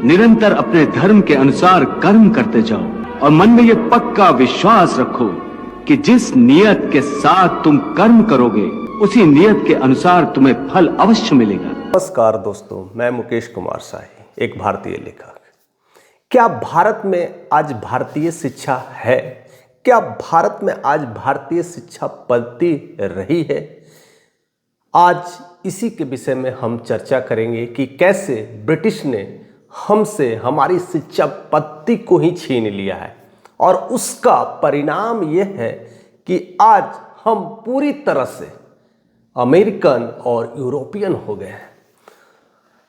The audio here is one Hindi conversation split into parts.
निरंतर अपने धर्म के अनुसार कर्म करते जाओ और मन में ये पक्का विश्वास रखो कि जिस नियत के साथ तुम कर्म करोगे उसी नियत के अनुसार तुम्हें फल अवश्य मिलेगा। नमस्कार दोस्तों, मैं मुकेश कुमार शाही, एक भारतीय लेखक। क्या भारत में आज भारतीय शिक्षा है? क्या भारत में आज भारतीय शिक्षा पद्धति रही है? आज इसी के विषय में हम चर्चा करेंगे कि कैसे ब्रिटिश ने हमसे हमारी शिक्षा पद्धति को ही छीन लिया है और उसका परिणाम यह है कि आज हम पूरी तरह से अमेरिकन और यूरोपियन हो गए हैं।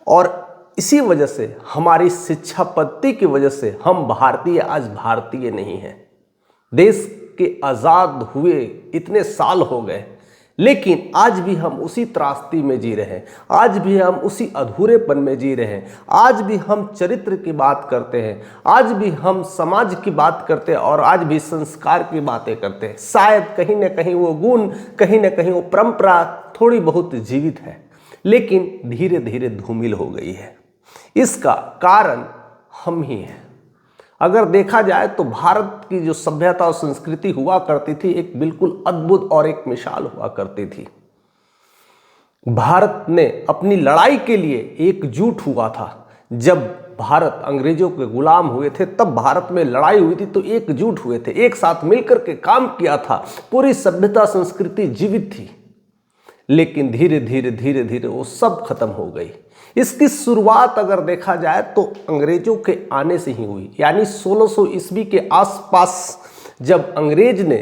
और इसी वजह से हमारी शिक्षा पद्धति की वजह से हम भारतीय आज भारतीय नहीं हैं। देश के आज़ाद हुए इतने साल हो गए, लेकिन आज भी हम उसी त्रासदी में जी रहे हैं, आज भी हम उसी अधूरेपन में जी रहे हैं, आज भी हम चरित्र की बात करते हैं, आज भी हम समाज की बात करते हैं और आज भी संस्कार की बातें करते हैं। शायद कहीं ना कहीं वो गुण, कहीं ना कहीं वो परंपरा थोड़ी बहुत जीवित है, लेकिन धीरे धीरे धूमिल हो गई है। इसका कारण हम ही हैं। अगर देखा जाए तो भारत की जो सभ्यता और संस्कृति हुआ करती थी, एक बिल्कुल अद्भुत और एक मिसाल हुआ करती थी। भारत ने अपनी लड़ाई के लिए एकजुट हुआ था। जब भारत अंग्रेजों के गुलाम हुए थे तब भारत में लड़ाई हुई थी तो एकजुट हुए थे, एक साथ मिलकर के काम किया था, पूरी सभ्यता संस्कृति जीवित थी। लेकिन धीरे धीरे वो सब खत्म हो गई। इसकी शुरुआत अगर देखा जाए तो अंग्रेजों के आने से ही हुई, यानी 1600 ईस्वी के आसपास जब अंग्रेज ने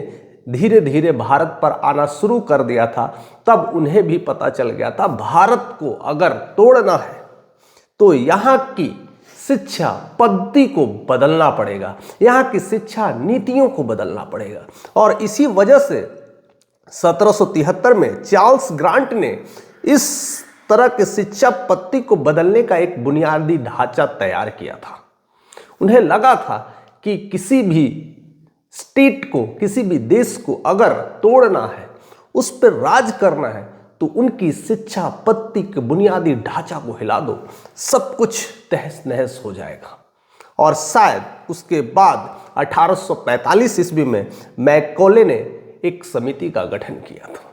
धीरे धीरे भारत पर आना शुरू कर दिया था, तब उन्हें भी पता चल गया था भारत को अगर तोड़ना है तो यहाँ की शिक्षा पद्धति को बदलना पड़ेगा, यहाँ की शिक्षा नीतियों को बदलना पड़ेगा। और इसी वजह से 1773 में चार्ल्स ग्रांट ने इस तरह के शिक्षा पद्धति को बदलने का एक बुनियादी ढांचा तैयार किया था। उन्हें लगा था कि किसी भी स्टेट को, किसी भी देश को अगर तोड़ना है, उस पर राज करना है, तो उनकी शिक्षा पद्धति के बुनियादी ढांचा को हिला दो, सब कुछ तहस नहस हो जाएगा। और शायद उसके बाद 1845 ईस्वी में मैकॉले ने एक समिति का गठन किया था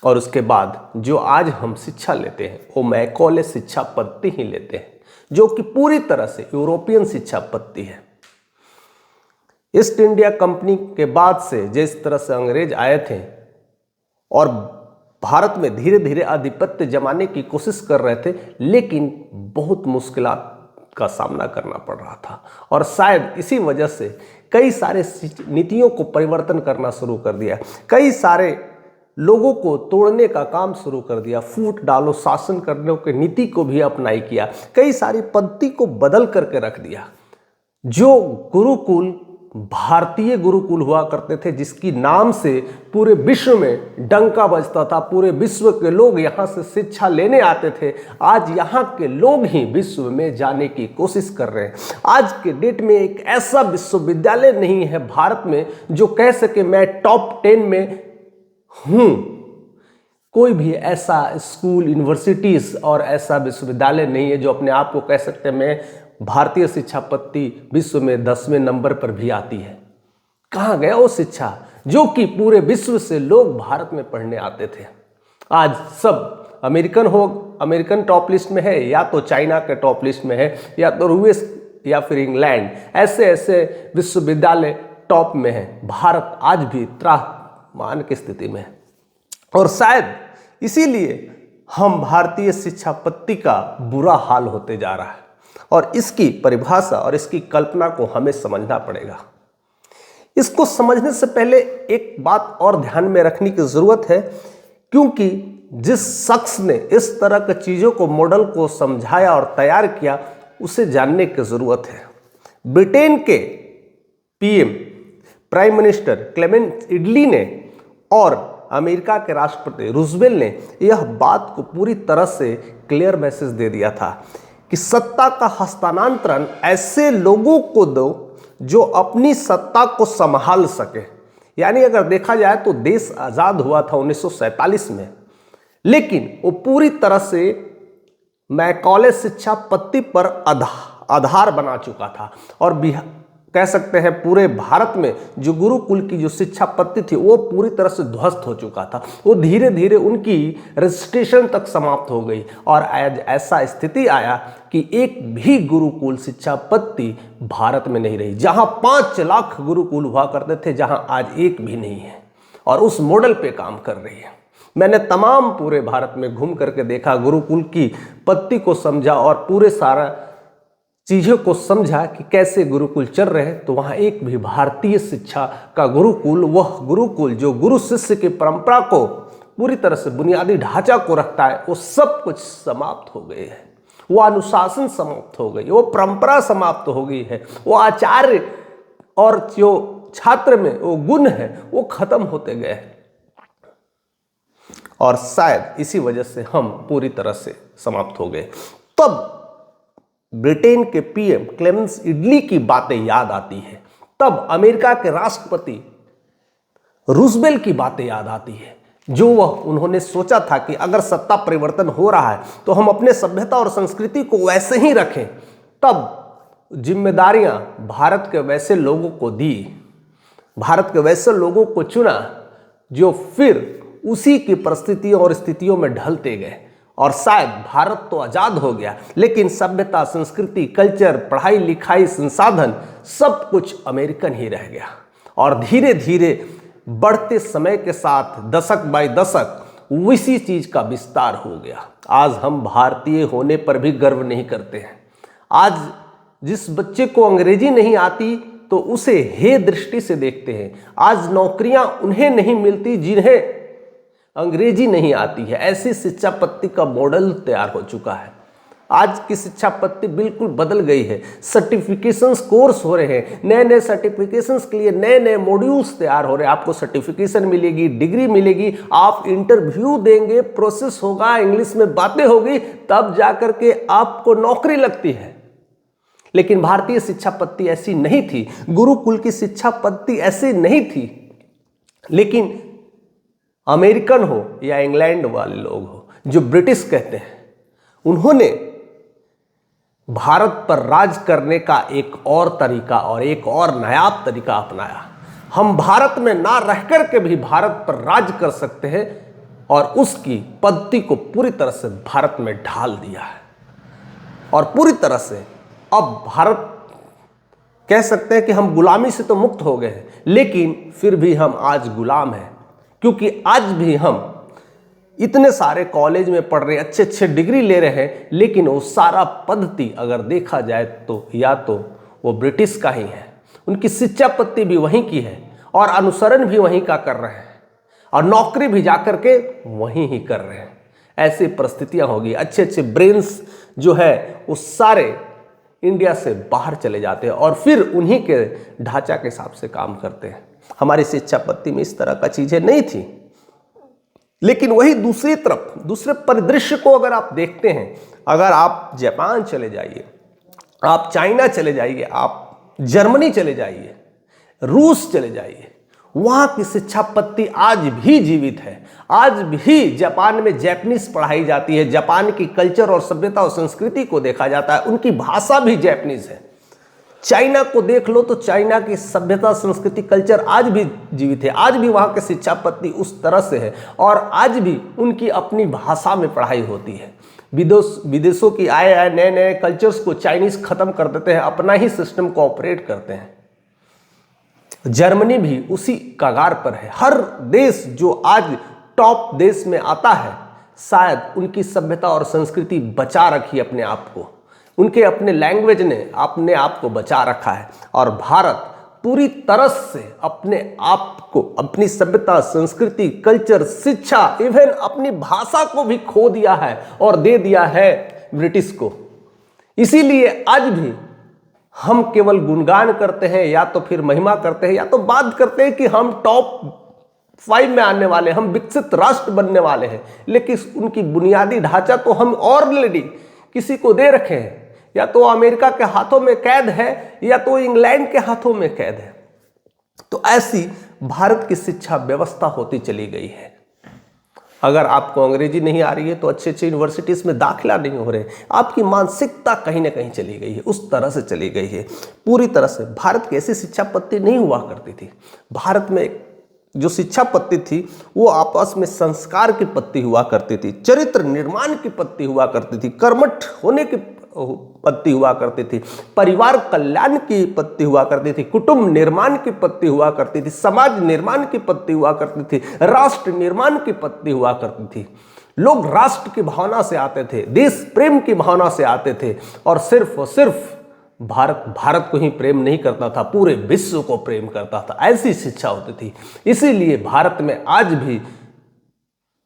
और उसके बाद जो आज हम शिक्षा लेते हैं वो मैकॉले शिक्षा पद्धति ही लेते हैं, जो कि पूरी तरह से यूरोपियन शिक्षा पद्धति है। ईस्ट इंडिया कंपनी के बाद से जिस तरह से अंग्रेज आए थे और भारत में धीरे धीरे आधिपत्य जमाने की कोशिश कर रहे थे, लेकिन बहुत मुश्किलात का सामना करना पड़ रहा था और शायद इसी वजह से कई सारे नीतियों को परिवर्तन करना शुरू कर दिया, कई सारे लोगों को तोड़ने का काम शुरू कर दिया, फूट डालो शासन करने की नीति को भी अपनाई किया, कई सारी पद्धति को बदल करके रख दिया। जो गुरुकुल भारतीय गुरुकुल हुआ करते थे, जिसकी नाम से पूरे विश्व में डंका बजता था, पूरे विश्व के लोग यहाँ से शिक्षा लेने आते थे, आज यहाँ के लोग ही विश्व में जाने की कोशिश कर रहे हैं। आज के डेट में एक ऐसा विश्वविद्यालय नहीं है भारत में जो कह सके मैं टॉप 10 में हूँ। कोई भी ऐसा स्कूल, यूनिवर्सिटीज और ऐसा विश्वविद्यालय नहीं है जो अपने आप को कह सकते हैं मैं भारतीय शिक्षा पद्धति विश्व में 10वें नंबर पर भी आती है। कहाँ गया वो शिक्षा जो कि पूरे विश्व से लोग भारत में पढ़ने आते थे? आज सब अमेरिकन टॉप लिस्ट में है, या तो चाइना के टॉप लिस्ट में है, या तो यूएस या फिर इंग्लैंड, ऐसे ऐसे विश्वविद्यालय टॉप में है। भारत आज भी त्रासमान की स्थिति में है और शायद इसीलिए हम भारतीय शिक्षा पद्धति का बुरा हाल होते जा रहा है और इसकी परिभाषा और इसकी कल्पना को हमें समझना पड़ेगा। इसको समझने से पहले एक बात और ध्यान में रखने की जरूरत है, क्योंकि जिस शख्स ने इस तरह की चीज़ों को, मॉडल को समझाया और तैयार किया, उसे जानने की जरूरत है। ब्रिटेन के PM, prime minister Clement Italy ने और अमेरिका के राष्ट्रपति रूजवेल्ट ने यह बात को पूरी तरह से क्लियर मैसेज दे दिया था कि सत्ता का हस्तांतरण ऐसे लोगों को दो जो अपनी सत्ता को संभाल सके। यानी अगर देखा जाए तो देश आज़ाद हुआ था 1947 में, लेकिन वो पूरी तरह से मैकॉले शिक्षा पद्धति पर आधार बना चुका था। और कह सकते हैं पूरे भारत में जो गुरुकुल की जो शिक्षा पद्धति थी वो पूरी तरह से ध्वस्त हो चुका था। वो धीरे धीरे उनकी रजिस्ट्रेशन तक समाप्त हो गई और आज ऐसा स्थिति आया कि एक भी गुरुकुल शिक्षा पद्धति भारत में नहीं रही। जहां 5 लाख गुरुकुल हुआ करते थे, जहां आज एक भी नहीं है और उस मॉडल पे काम कर रही है। मैंने तमाम पूरे भारत में घूम करके देखा, गुरुकुल की पद्धति को समझा और पूरे सारा चीज़ों को समझा कि कैसे गुरुकुल चल रहे हैं। तो वहाँ एक भी भारतीय शिक्षा का गुरुकुल, वह गुरुकुल जो गुरु शिष्य की परंपरा को पूरी तरह से बुनियादी ढांचा को रखता है, वो सब कुछ समाप्त हो गए हैं। वो अनुशासन समाप्त हो गई, वो परंपरा समाप्त हो गई है, वो आचार्य और जो छात्र में वो गुण है वो खत्म होते गए। और शायद इसी वजह से हम पूरी तरह से समाप्त हो गए। तब ब्रिटेन के पीएम क्लेमेंस इटली की बातें याद आती है, तब अमेरिका के राष्ट्रपति रूजवेल्ट की बातें याद आती है, जो वह उन्होंने सोचा था कि अगर सत्ता परिवर्तन हो रहा है तो हम अपने सभ्यता और संस्कृति को वैसे ही रखें। तब जिम्मेदारियां भारत के वैसे लोगों को दी, भारत के वैसे लोगों को चुना जो फिर उसी की परिस्थितियों और स्थितियों में ढलते गए। और शायद भारत तो आज़ाद हो गया, लेकिन सभ्यता, संस्कृति, कल्चर, पढ़ाई लिखाई, संसाधन सब कुछ अमेरिकन ही रह गया। और धीरे धीरे बढ़ते समय के साथ दशक बाय दशक उसी चीज़ का विस्तार हो गया। आज हम भारतीय होने पर भी गर्व नहीं करते हैं। आज जिस बच्चे को अंग्रेजी नहीं आती तो उसे हे दृष्टि से देखते हैं। आज नौकरियां उन्हें नहीं मिलती जिन्हें अंग्रेजी नहीं आती है। ऐसी शिक्षा पद्धति का मॉडल तैयार हो चुका है। आज की शिक्षा पद्धति बिल्कुल बदल गई है। सर्टिफिकेशंस कोर्स हो रहे हैं, नए नए सर्टिफिकेशंस के लिए नए नए मॉड्यूल्स तैयार हो रहे हैं। आपको सर्टिफिकेशन मिलेगी, डिग्री मिलेगी, आप इंटरव्यू देंगे, प्रोसेस होगा, इंग्लिश में बातें होगी, तब जाकर के आपको नौकरी लगती है। लेकिन भारतीय शिक्षा पद्धति ऐसी नहीं थी, गुरुकुल की शिक्षा पद्धति ऐसी नहीं थी। लेकिन अमेरिकन हो या इंग्लैंड वाले लोग हो, जो ब्रिटिश कहते हैं, उन्होंने भारत पर राज करने का एक और तरीका और एक और नायाब तरीका अपनाया। हम भारत में ना रहकर के भी भारत पर राज कर सकते हैं और उसकी पद्धति को पूरी तरह से भारत में ढाल दिया है। और पूरी तरह से अब भारत कह सकते हैं कि हम गुलामी से तो मुक्त हो गए हैं, लेकिन फिर भी हम आज गुलाम हैं। क्योंकि आज भी हम इतने सारे कॉलेज में पढ़ रहे हैं, अच्छे अच्छे डिग्री ले रहे हैं, लेकिन वो सारा पद्धति अगर देखा जाए तो या तो वो ब्रिटिश का ही है, उनकी शिक्षा पद्धति भी वहीं की है और अनुसरण भी वहीं का कर रहे हैं और नौकरी भी जाकर के वहीं ही कर रहे हैं। ऐसी परिस्थितियां होगी। अच्छे अच्छे ब्रेन्स जो है वो सारे इंडिया से बाहर चले जाते हैं और फिर उन्हीं के ढांचा के हिसाब से काम करते हैं। हमारी शिक्षा पद्धति में इस तरह का चीजें नहीं थी। लेकिन वही दूसरी तरफ, दूसरे परिदृश्य को अगर आप देखते हैं, अगर आप जापान चले जाइए, आप चाइना चले जाइए, आप जर्मनी चले जाइए, रूस चले जाइए, वहाँ की शिक्षा पद्धति आज भी जीवित है। आज भी जापान में जैपनीज पढ़ाई जाती है, जापान की कल्चर और सभ्यता और संस्कृति को देखा जाता है, उनकी भाषा भी जैपनीज है। चाइना को देख लो तो चाइना की सभ्यता, संस्कृति, कल्चर आज भी जीवित है। आज भी वहाँ की शिक्षा पद्धति उस तरह से है और आज भी उनकी अपनी भाषा में पढ़ाई होती है। विदेशों की आए नए नए कल्चर्स को चाइनीज खत्म कर देते हैं, अपना ही सिस्टम को ऑपरेट करते हैं। जर्मनी भी उसी कगार पर है। हर देश जो आज टॉप देश में आता है, शायद उनकी सभ्यता और संस्कृति बचा रखी अपने आप को, उनके अपने लैंग्वेज ने अपने आप को बचा रखा है। और भारत पूरी तरह से अपने आप को, अपनी सभ्यता, संस्कृति, कल्चर, शिक्षा, इवन अपनी भाषा को भी खो दिया है और दे दिया है ब्रिटिश को। इसीलिए आज भी हम केवल गुणगान करते हैं या तो फिर महिमा करते हैं या तो बात करते हैं कि हम टॉप 5 में आने वाले, हम विकसित राष्ट्र बनने वाले हैं, लेकिन उनकी बुनियादी ढांचा तो हम ऑलरेडी किसी को दे रखे हैं। या तो अमेरिका के हाथों में कैद है या तो इंग्लैंड के हाथों में कैद है। तो ऐसी भारत की शिक्षा व्यवस्था होती चली गई है। अगर आपको अंग्रेजी नहीं आ रही है तो अच्छे अच्छे यूनिवर्सिटीज़ में दाखिला नहीं हो रहे। आपकी मानसिकता कहीं ना कहीं चली गई है, उस तरह से चली गई है पूरी तरह से। भारत की ऐसी शिक्षा पद्धति नहीं हुआ करती थी। भारत में जो शिक्षा पद्धति थी वो आपस में संस्कार की पद्धति हुआ करती थी, चरित्र निर्माण की पद्धति हुआ करती थी, कर्मठ होने की पद्धति हुआ करती थी, परिवार कल्याण की पद्धति हुआ करती थी, कुटुंब निर्माण की पद्धति हुआ करती थी, समाज निर्माण की पद्धति हुआ करती थी, राष्ट्र निर्माण की पद्धति हुआ करती थी। लोग राष्ट्र की भावना से आते थे, देश प्रेम की भावना से आते थे और सिर्फ भारत को ही प्रेम नहीं करता था, पूरे विश्व को प्रेम करता था। ऐसी शिक्षा होती थी। इसीलिए भारत में आज भी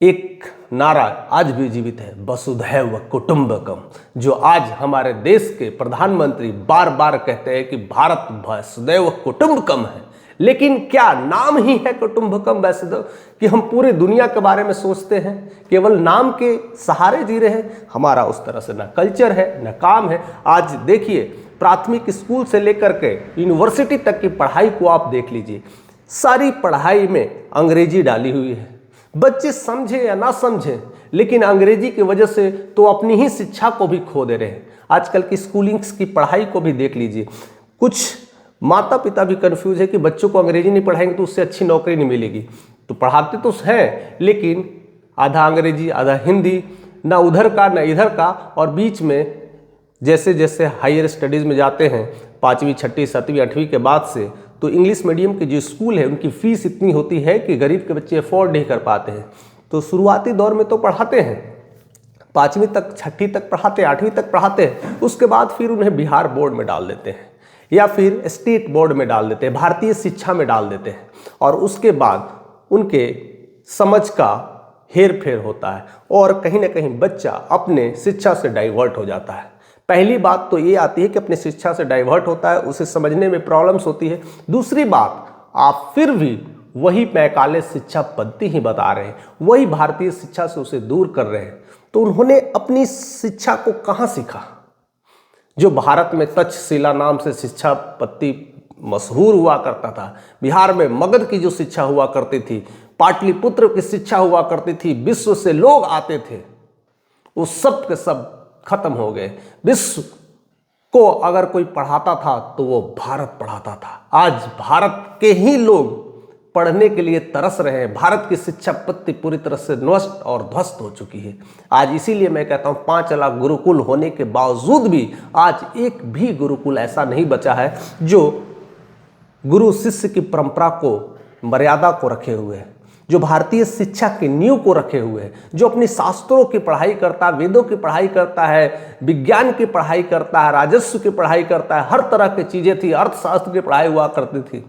एक नारा आज भी जीवित है, वसुधैव कुटुंबकम, जो आज हमारे देश के प्रधानमंत्री बार बार कहते हैं कि भारत वसुधैव कुटुंबकम है। लेकिन क्या नाम ही है कुटुंबकम वसुधैव कि हम पूरी दुनिया के बारे में सोचते हैं, केवल नाम के सहारे जी रहे हैं? हमारा उस तरह से ना कल्चर है ना काम है। आज देखिए, प्राथमिक स्कूल से लेकर के यूनिवर्सिटी तक की पढ़ाई को आप देख लीजिए, सारी पढ़ाई में अंग्रेजी डाली हुई है। बच्चे समझे या ना समझे, लेकिन अंग्रेजी की वजह से तो अपनी ही शिक्षा को भी खो दे रहे हैं। आजकल की स्कूलिंग्स की पढ़ाई को भी देख लीजिए, कुछ माता पिता भी कंफ्यूज है कि बच्चों को अंग्रेजी नहीं पढ़ाएंगे तो उससे अच्छी नौकरी नहीं मिलेगी। तो पढ़ाते तो हैं, लेकिन आधा अंग्रेजी आधा हिंदी, ना उधर का ना इधर का, और बीच में जैसे जैसे हायर स्टडीज़ में जाते हैं 5वीं 6वीं 7वीं 8वीं के बाद से, तो इंग्लिश मीडियम के जो स्कूल है उनकी फ़ीस इतनी होती है कि गरीब के बच्चे अफोर्ड नहीं कर पाते हैं। तो शुरुआती दौर में तो पढ़ाते हैं, 5वीं तक 6वीं तक पढ़ाते हैं, 8वीं तक पढ़ाते हैं, उसके बाद फिर उन्हें बिहार बोर्ड में डाल देते हैं या फिर स्टेट बोर्ड में डाल देते हैं, भारतीय शिक्षा में डाल देते हैं, और उसके बाद उनके समझ का हेर फेर होता है और कहीं ना कहीं बच्चा अपने शिक्षा से डाइवर्ट हो जाता है। पहली बात तो ये आती है कि अपनी शिक्षा से डाइवर्ट होता है, उसे समझने में प्रॉब्लम्स होती है। दूसरी बात, आप फिर भी वही मैकाले शिक्षा पद्धति ही बता रहे हैं, वही भारतीय शिक्षा से उसे दूर कर रहे हैं। तो उन्होंने अपनी शिक्षा को कहाँ सीखा? जो भारत में तक्षशिला नाम से शिक्षा पद्धति मशहूर हुआ करता था, बिहार में मगध की जो शिक्षा हुआ करती थी, पाटलिपुत्र की शिक्षा हुआ करती थी, विश्व से लोग आते थे, वो सब के सब खत्म हो गए। विश्व को अगर कोई पढ़ाता था तो वो भारत पढ़ाता था। आज भारत के ही लोग पढ़ने के लिए तरस रहे हैं। भारत की शिक्षा पद्धति पूरी तरह से नष्ट और ध्वस्त हो चुकी है आज। इसीलिए मैं कहता हूँ 5 लाख गुरुकुल होने के बावजूद भी आज एक भी गुरुकुल ऐसा नहीं बचा है जो गुरु शिष्य की परंपरा को, मर्यादा को रखे हुए है, जो भारतीय शिक्षा की नींव को रखे हुए है, जो अपनी शास्त्रों की पढ़ाई करता है, वेदों की पढ़ाई करता है, विज्ञान की पढ़ाई करता है, राजस्व की पढ़ाई करता है, हर तरह की चीज़ें थी, अर्थशास्त्र की पढ़ाई हुआ करती थी।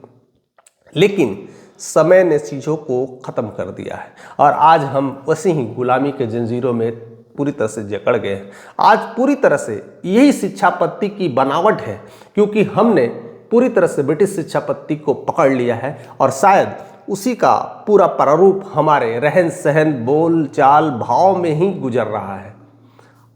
लेकिन समय ने चीज़ों को ख़त्म कर दिया है और आज हम वैसे ही गुलामी के जंजीरों में पूरी तरह से जकड़ गए हैं। आज पूरी तरह से यही शिक्षा पद्धति की बनावट है, क्योंकि हमने पूरी तरह से ब्रिटिश शिक्षा पद्धति को पकड़ लिया है और शायद उसी का पूरा प्रारूप हमारे रहन सहन, बोल चाल, भाव में ही गुजर रहा है।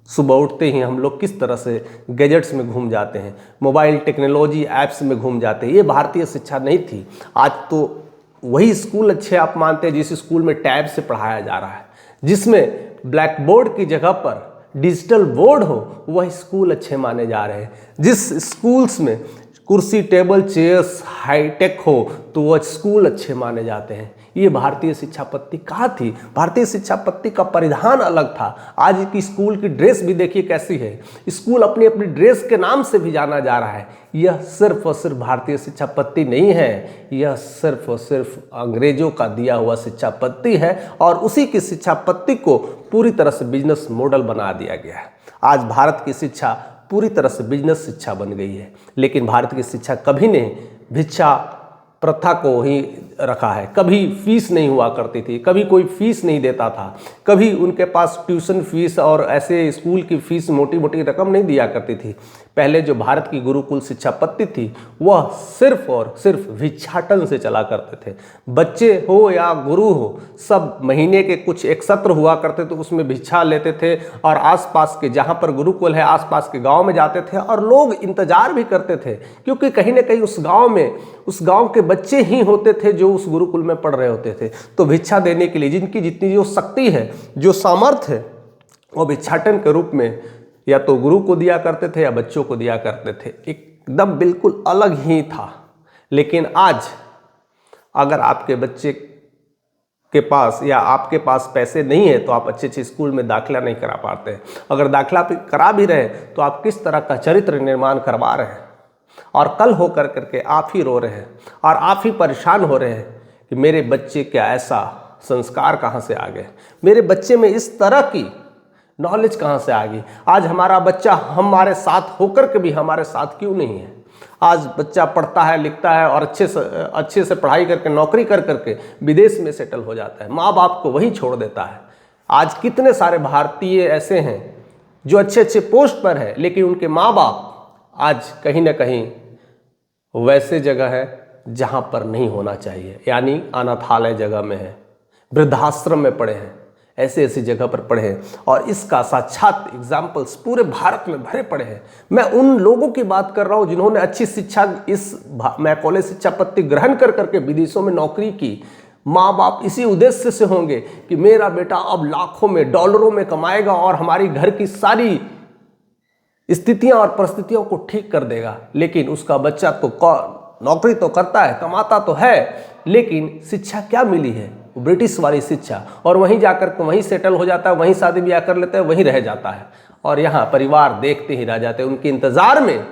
सुबह उठते ही हम लोग किस तरह से गैजेट्स में घूम जाते हैं, मोबाइल टेक्नोलॉजी ऐप्स में घूम जाते हैं, ये भारतीय शिक्षा नहीं थी। आज तो वही स्कूल अच्छे आप मानते हैं जिस स्कूल में टैब से पढ़ाया जा रहा है, जिसमें ब्लैक बोर्ड की जगह पर डिजिटल बोर्ड हो, वह स्कूल अच्छे माने जा रहे हैं। जिस स्कूल्स में कुर्सी टेबल चेयर्स हाईटेक हो तो वह स्कूल अच्छे माने जाते हैं। ये भारतीय शिक्षा पद्धति कहाँ थी? भारतीय शिक्षा पद्धति का परिधान अलग था। आज की स्कूल की ड्रेस भी देखिए कैसी है। स्कूल अपनी अपनी ड्रेस के नाम से भी जाना जा रहा है। यह सिर्फ और सिर्फ भारतीय शिक्षा पद्धति नहीं है, यह सिर्फ और सिर्फ अंग्रेजों का दिया हुआ शिक्षा पद्धति है और उसी की शिक्षा पद्धति को पूरी तरह से बिजनेस मॉडल बना दिया गया है। आज भारत की शिक्षा पूरी तरह से बिजनेस शिक्षा बन गई है। लेकिन भारत की शिक्षा कभी नहीं भिक्षा प्रथा को ही रखा है। कभी फीस नहीं हुआ करती थी, कभी कोई फीस नहीं देता था, कभी उनके पास ट्यूशन फीस और ऐसे स्कूल की फीस मोटी मोटी रकम नहीं दिया करती थी। पहले जो भारत की गुरुकुल शिक्षा पद्धति थी वह सिर्फ और सिर्फ भिक्षाटन से चला करते थे। बच्चे हो या गुरु हो, सब महीने के कुछ एक सत्र हुआ करते थे, उसमें भिक्षा लेते थे और आसपास के जहाँ पर गुरुकुल है आसपास के गांव में जाते थे और लोग इंतजार भी करते थे, क्योंकि कहीं ना कहीं उस गांव में उस गांव के बच्चे ही होते थे जो उस गुरुकुल में पढ़ रहे होते थे। तो भिक्षा देने के लिए जिनकी जितनी जो शक्ति है, जो सामर्थ्य है, वो भिक्षाटन के रूप में या तो गुरु को दिया करते थे या बच्चों को दिया करते थे। एकदम बिल्कुल अलग ही था। लेकिन आज अगर आपके बच्चे के पास या आपके पास पैसे नहीं है तो आप अच्छे स्कूल में दाखिला नहीं करा पाते हैं। अगर दाखिला करा भी रहे तो आप किस तरह का चरित्र निर्माण करवा रहे हैं, और कल हो करके आप ही रो रहे हैं और आप ही परेशान हो रहे हैं कि मेरे बच्चे क्या ऐसा संस्कार कहाँ से आ गए, मेरे बच्चे में इस तरह की नॉलेज कहाँ से आ गई। आज हमारा बच्चा हमारे साथ होकर के भी हमारे साथ क्यों नहीं है। आज बच्चा पढ़ता है, लिखता है और अच्छे से पढ़ाई करके नौकरी कर करके विदेश में सेटल हो जाता है, माँ बाप को वही छोड़ देता है। आज कितने सारे भारतीय ऐसे हैं जो अच्छे पोस्ट पर है, लेकिन उनके माँ बाप आज कहीं ना कहीं वैसे जगह है जहाँ पर नहीं होना चाहिए, यानी अनाथालय जगह में है, वृद्धाश्रम में पड़े हैं, ऐसी जगह पर पढ़े हैं। और इसका साक्षात एग्जाम्पल्स पूरे भारत में भरे पड़े हैं। मैं उन लोगों की बात कर रहा हूँ जिन्होंने अच्छी शिक्षा इस मैकॉले शिक्षा पद्धति ग्रहण कर करके विदेशों में नौकरी की। माँ बाप इसी उद्देश्य से होंगे कि मेरा बेटा अब लाखों में डॉलरों में कमाएगा और हमारी घर की सारी स्थितियां और परिस्थितियों को ठीक कर देगा। लेकिन उसका बच्चा तो नौकरी तो करता है, कमाता तो है, लेकिन शिक्षा क्या मिली है? ब्रिटिश वाली शिक्षा। और वहीं जाकर के वहीं सेटल हो जाता है, वहीं शादी ब्याह कर लेता है, वहीं रह जाता है और यहाँ परिवार देखते ही रह जाते हैं। उनके इंतजार में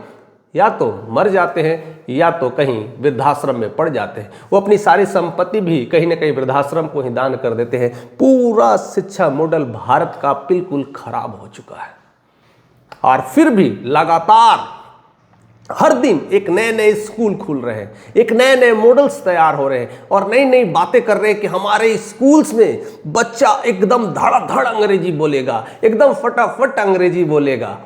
या तो मर जाते हैं या तो कहीं वृद्धाश्रम में पड़ जाते हैं। वो अपनी सारी संपत्ति भी कहीं ना कहीं वृद्धाश्रम को ही दान कर देते हैं। पूरा शिक्षा मॉडल भारत का बिल्कुल खराब हो चुका है। और फिर भी लगातार हर दिन एक नए स्कूल खुल रहे हैं, एक नए मॉडल्स तैयार हो रहे हैं और नई बातें कर रहे हैं कि हमारे स्कूल्स में बच्चा एकदम धड़ाधड़ अंग्रेजी बोलेगा, एकदम फटाफट अंग्रेजी बोलेगा,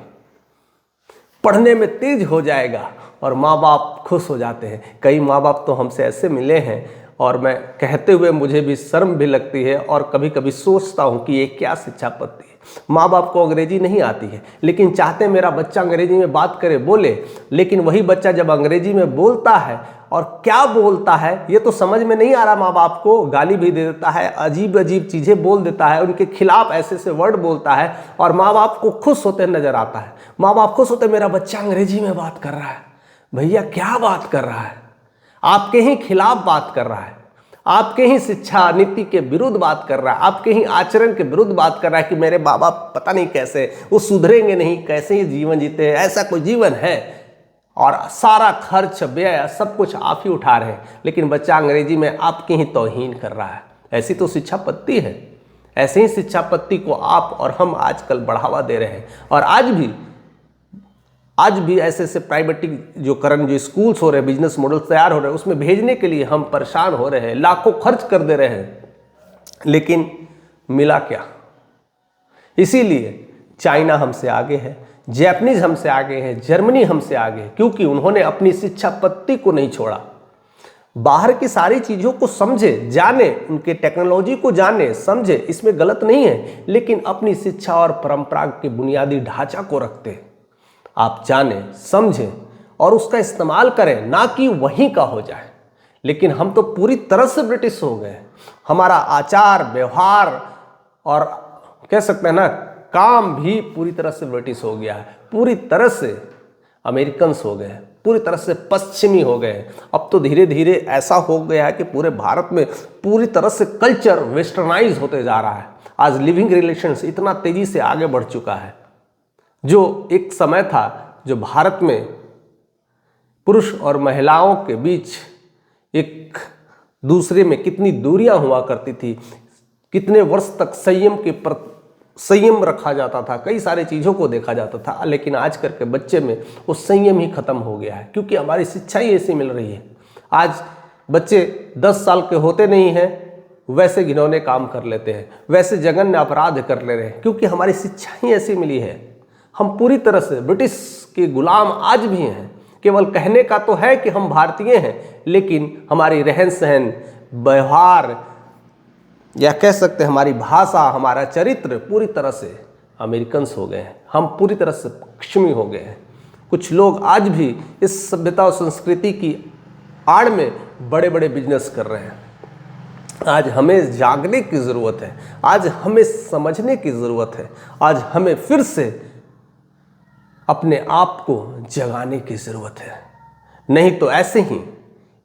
पढ़ने में तेज हो जाएगा और माँ बाप खुश हो जाते हैं। कई माँ बाप तो हमसे ऐसे मिले हैं और मैं कहते हुए मुझे भी शर्म भी लगती है और कभी कभी सोचता हूँ कि ये क्या शिक्षा पद्धति है। माँ बाप को अंग्रेजी नहीं आती है, लेकिन चाहते मेरा बच्चा अंग्रेजी में बात करे, बोले, लेकिन वही बच्चा जब अंग्रेजी में बोलता है और क्या बोलता है ये तो समझ में नहीं आ रहा। माँ बाप को गाली भी दे देता है, अजीब चीज़ें बोल देता है, उनके खिलाफ ऐसे वर्ड बोलता है और माँ बाप को खुश होते नजर आता है। माँ बाप खुश होते मेरा बच्चा अंग्रेजी में बात कर रहा है। भैया क्या बात कर रहा है? आपके ही खिलाफ बात कर रहा है, आपके ही शिक्षा नीति के विरुद्ध बात कर रहा है, आपके ही आचरण के विरुद्ध बात कर रहा है कि मेरे माँ बाप पता नहीं कैसे वो सुधरेंगे नहीं, कैसे ही जीवन जीते हैं, ऐसा कोई जीवन है? और सारा खर्च व्यय सब कुछ आप ही उठा रहे हैं, लेकिन बच्चा अंग्रेजी में आपकी ही तौहीन कर रहा है। ऐसी तो शिक्षा पद्धति है। ऐसे ही शिक्षा पद्धति को आप और हम आजकल बढ़ावा दे रहे हैं। और आज भी ऐसे प्राइवेटिक जो स्कूल्स हो रहे हैं, बिजनेस मॉडल तैयार हो रहे हैं, उसमें भेजने के लिए हम परेशान हो रहे हैं, लाखों खर्च कर दे रहे हैं, लेकिन मिला क्या? इसीलिए चाइना हमसे आगे है, जापानीज हमसे आगे है, जर्मनी हमसे आगे है, क्योंकि उन्होंने अपनी शिक्षा पद्धति को नहीं छोड़ा। बाहर की सारी चीज़ों को समझे, जाने, उनके टेक्नोलॉजी को जाने, समझे, इसमें गलत नहीं है, लेकिन अपनी शिक्षा और परंपरा के बुनियादी ढांचा को रखते आप जाने, समझें और उसका इस्तेमाल करें, ना कि वहीं का हो जाए। लेकिन हम तो पूरी तरह से ब्रिटिश हो गए। हमारा आचार व्यवहार और कह सकते हैं ना काम भी पूरी तरह से ब्रिटिश हो गया है, पूरी तरह से अमेरिकन्स हो गए, पूरी तरह से पश्चिमी हो गए। अब तो धीरे धीरे ऐसा हो गया है कि पूरे भारत में पूरी तरह से कल्चर वेस्टर्नाइज होते जा रहा है। आज लिविंग रिलेशंस इतना तेजी से आगे बढ़ चुका है। जो एक समय था जो भारत में पुरुष और महिलाओं के बीच एक दूसरे में कितनी दूरियां हुआ करती थी, कितने वर्ष तक संयम रखा जाता था, कई सारी चीज़ों को देखा जाता था, लेकिन आज करके बच्चे में वो संयम ही खत्म हो गया है, क्योंकि हमारी शिक्षा ही ऐसी मिल रही है। आज बच्चे 10 साल के होते नहीं हैं, वैसे घिनौने काम कर लेते हैं, वैसे जघन्य अपराध कर ले रहे हैं, क्योंकि हमारी शिक्षा ही ऐसी मिली है। हम पूरी तरह से ब्रिटिश के गुलाम आज भी हैं। केवल कहने का तो है कि हम भारतीय हैं, लेकिन हमारी रहन सहन, व्यवहार या कह सकते हैं हमारी भाषा, हमारा चरित्र पूरी तरह से अमेरिकन्स हो गए हैं। हम पूरी तरह से पश्चिमी हो गए हैं। कुछ लोग आज भी इस सभ्यता और संस्कृति की आड़ में बड़े बड़े बिजनेस कर रहे हैं। आज हमें जागने की ज़रूरत है, आज हमें समझने की ज़रूरत है, आज हमें फिर से अपने आप को जगाने की ज़रूरत है। नहीं तो ऐसे ही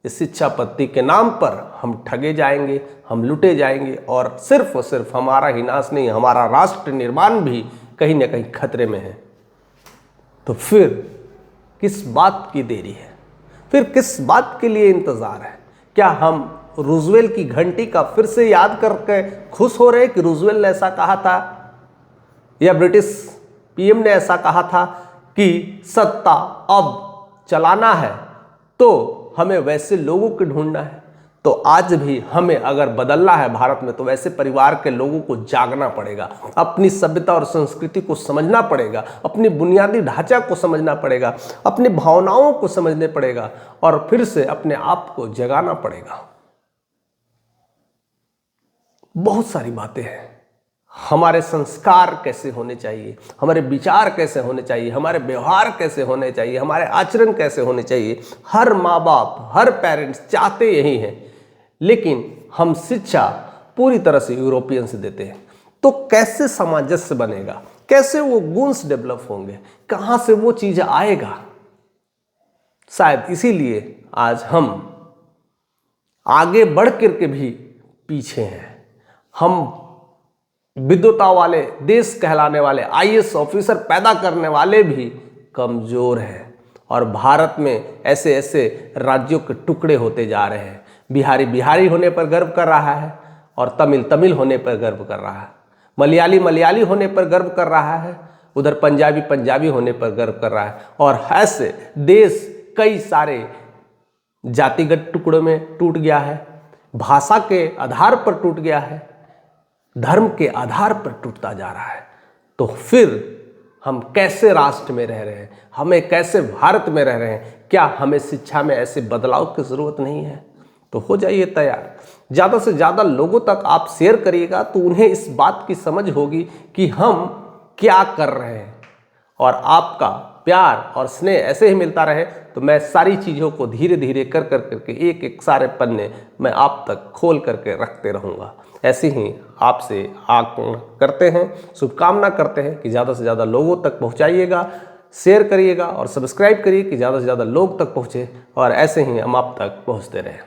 इस शिक्षा पद्धति के नाम पर हम ठगे जाएंगे, हम लुटे जाएंगे और सिर्फ हमारा ही नाश नहीं, हमारा राष्ट्र निर्माण भी कहीं ना कहीं खतरे में है। तो फिर किस बात की देरी है? फिर किस बात के लिए इंतज़ार है? क्या हम रूजवेल्ट की घंटी का फिर से याद करके खुश हो रहे कि रूजवेल्ट ने ऐसा कहा था या ब्रिटिश पीएम ने ऐसा कहा था कि सत्ता अब चलाना है तो हमें वैसे लोगों को ढूंढना है? तो आज भी हमें अगर बदलना है भारत में, तो वैसे परिवार के लोगों को जागना पड़ेगा, अपनी सभ्यता और संस्कृति को समझना पड़ेगा, अपनी बुनियादी ढांचा को समझना पड़ेगा, अपनी भावनाओं को समझने पड़ेगा और फिर से अपने आप को जगाना पड़ेगा। बहुत सारी बातें हैं। हमारे संस्कार कैसे होने चाहिए, हमारे विचार कैसे होने चाहिए, हमारे व्यवहार कैसे होने चाहिए, हमारे आचरण कैसे होने चाहिए, हर माँ बाप, हर पेरेंट्स चाहते यही हैं, लेकिन हम शिक्षा पूरी तरह से यूरोपियन से देते हैं। तो कैसे सामंजस्य बनेगा, कैसे वो गुण्स डेवलप होंगे, कहाँ से वो चीज़ आएगा? शायद इसीलिए आज हम आगे बढ़ कर के भी पीछे हैं। हम विद्वता वाले देश कहलाने वाले आईएएस ऑफिसर पैदा करने वाले भी कमज़ोर हैं और भारत में ऐसे ऐसे राज्यों के टुकड़े होते जा रहे हैं। बिहारी बिहारी होने पर गर्व कर रहा है और तमिल तमिल होने पर गर्व कर रहा है, मलयाली मलयाली होने पर गर्व कर रहा है, उधर पंजाबी पंजाबी होने पर गर्व कर रहा है और ऐसे देश कई सारे जातिगत टुकड़ों में टूट गया है, भाषा के आधार पर टूट गया है, धर्म के आधार पर टूटता जा रहा है। तो फिर हम कैसे राष्ट्र में रह रहे हैं, हमें कैसे भारत में रह रहे हैं? क्या हमें शिक्षा में ऐसे बदलाव की ज़रूरत नहीं है? तो हो जाइए तैयार। ज़्यादा से ज़्यादा लोगों तक आप शेयर करिएगा तो उन्हें इस बात की समझ होगी कि हम क्या कर रहे हैं। और आपका प्यार और स्नेह ऐसे ही मिलता रहे तो मैं सारी चीज़ों को धीरे धीरे कर करके एक एक सारे पन्ने मैं आप तक खोल करके रखते रहूँगा। ऐसे ही आपसे आग्रह करते हैं, शुभकामना करते हैं कि ज़्यादा से ज़्यादा लोगों तक पहुँचाइएगा, शेयर करिएगा और सब्सक्राइब करिए कि ज़्यादा से ज़्यादा लोग तक पहुँचे और ऐसे ही हम आप तक पहुँचते रहें।